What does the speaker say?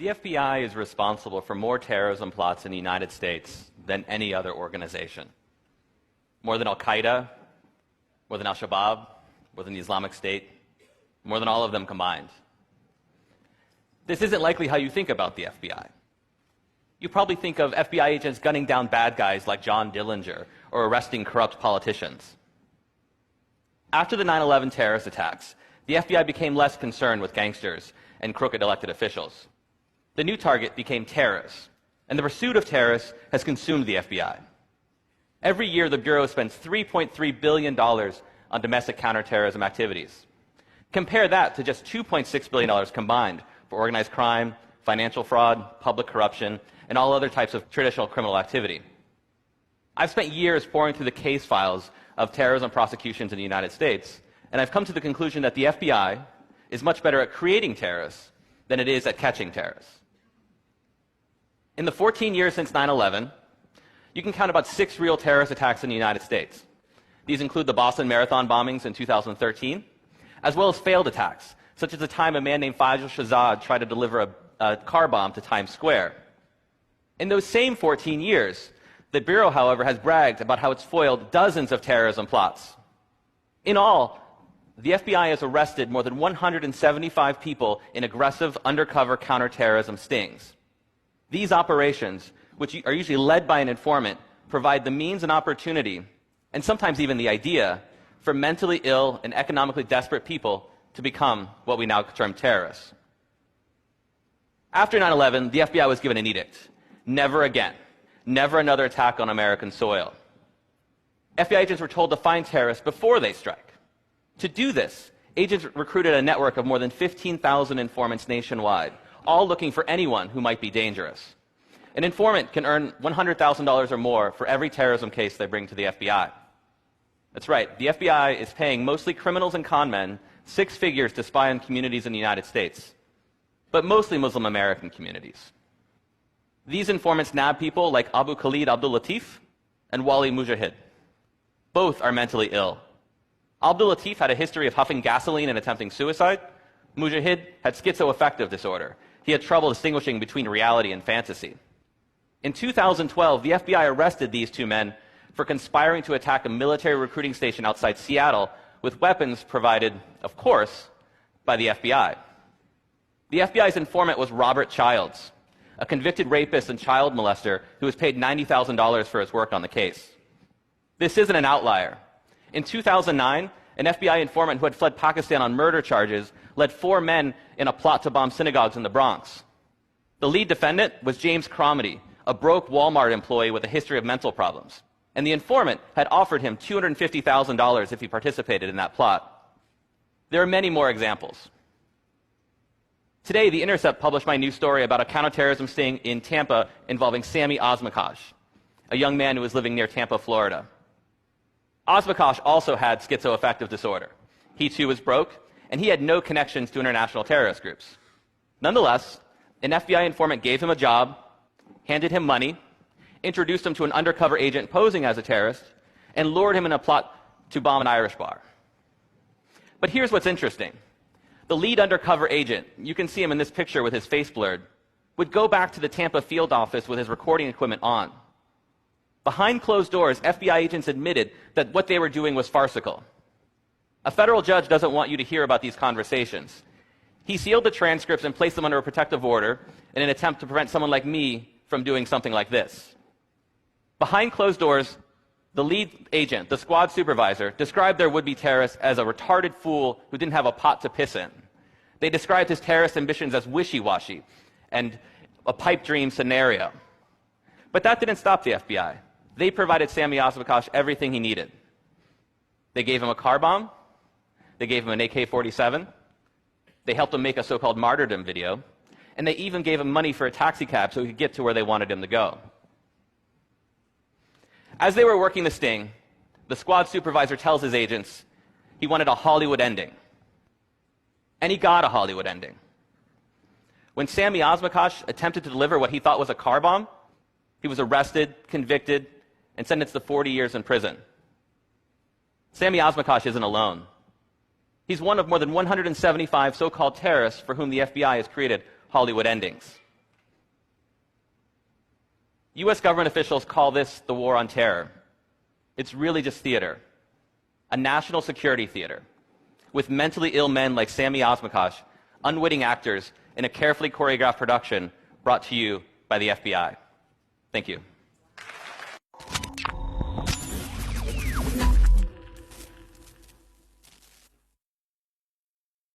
The FBI is responsible for more terrorism plots in the United States than any other organization. More than Al-Qaeda, more than Al-Shabaab, more than the Islamic State, more than all of them combined. This isn't likely how you think about the FBI. You probably think of FBI agents gunning down bad guys like John Dillinger or arresting corrupt politicians. After the 9/11 terrorist attacks, the FBI became less concerned with gangsters and crooked elected officials. The new target became terrorists, and the pursuit of terrorists has consumed the FBI. Every year, the Bureau spends $3.3 billion on domestic counterterrorism activities. Compare that to just $2.6 billion combined for organized crime, financial fraud, public corruption, and all other types of traditional criminal activity. I've spent years poring through the case files of terrorism prosecutions in the United States, and I've come to the conclusion that the FBI is much better at creating terrorists than it is at catching terrorists. In the 14 years since 9/11, you can count about 6 real terrorist attacks in the United States. These include the Boston Marathon bombings in 2013, as well as failed attacks, such as the time a man named Faisal Shahzad tried to deliver a car bomb to Times Square. In those same 14 years, the Bureau, however, has bragged about how it's foiled dozens of terrorism plots. In all, the FBI has arrested more than 175 people in aggressive undercover counterterrorism stings. These operations, which are usually led by an informant, provide the means and opportunity, and sometimes even the idea, for mentally ill and economically desperate people to become what we now term terrorists. After 9/11, the FBI was given an edict. Never again. Never another attack on American soil. FBI agents were told to find terrorists before they strike. To do this, agents recruited a network of more than 15,000 informants nationwide, all looking for anyone who might be dangerous. An informant can earn $100,000 or more for every terrorism case they bring to the FBI. That's right, the FBI is paying mostly criminals and con men 6 figures to spy on communities in the United States, but mostly Muslim American communities. These informants nab people like Abu Khalid Abdul Latif and Wali Mujahid. Both are mentally ill. Abdul Latif had a history of huffing gasoline and attempting suicide. Mujahid had schizoaffective disorder. He had trouble distinguishing between reality and fantasy. In 2012, the FBI arrested these 2 men for conspiring to attack a military recruiting station outside Seattle with weapons provided, of course, by the FBI. The FBI's informant was Robert Childs, a convicted rapist and child molester who was paid $90,000 for his work on the case. This isn't an outlier. In 2009, an FBI informant who had fled Pakistan on murder charges led 4 men in a plot to bomb synagogues in the Bronx. The lead defendant was James Cromedy, a broke Walmart employee with a history of mental problems. And the informant had offered him $250,000 if he participated in that plot. There are many more examples. Today, The Intercept published my new story about a counterterrorism sting in Tampa involving Sami Osmakash, a young man who was living near Tampa, Florida. Osmakash also had schizoaffective disorder. He too was broke, and he had no connections to international terrorist groups. Nonetheless, an FBI informant gave him a job, handed him money, introduced him to an undercover agent posing as a terrorist, and lured him in a plot to bomb an Irish bar. But here's what's interesting. The lead undercover agent, you can see him in this picture with his face blurred, would go back to the Tampa field office with his recording equipment on. Behind closed doors, FBI agents admitted that what they were doing was farcical. A federal judge doesn't want you to hear about these conversations. He sealed the transcripts and placed them under a protective order in an attempt to prevent someone like me from doing something like this. Behind closed doors, the lead agent, the squad supervisor, described their would-be terrorist as a retarded fool who didn't have a pot to piss in. They described his terrorist ambitions as wishy-washy and a pipe dream scenario. But that didn't stop the FBI. They provided Sami Osmakash everything he needed. They gave him a car bomb. They gave him an AK-47. They helped him make a so-called martyrdom video. And they even gave him money for a taxi cab so he could get to where they wanted him to go. As they were working the sting, the squad supervisor tells his agents he wanted a Hollywood ending. And he got a Hollywood ending. When Sami Osmakash attempted to deliver what he thought was a car bomb, he was arrested, convicted, and sentenced to 40 years in prison. Sami Osmakash isn't alone. He's one of more than 175 so-called terrorists for whom the FBI has created Hollywood endings. US government officials call this the war on terror. It's really just theater, a national security theater, with mentally ill men like Sami Osmakash, unwitting actors in a carefully choreographed production brought to you by the FBI. Thank you.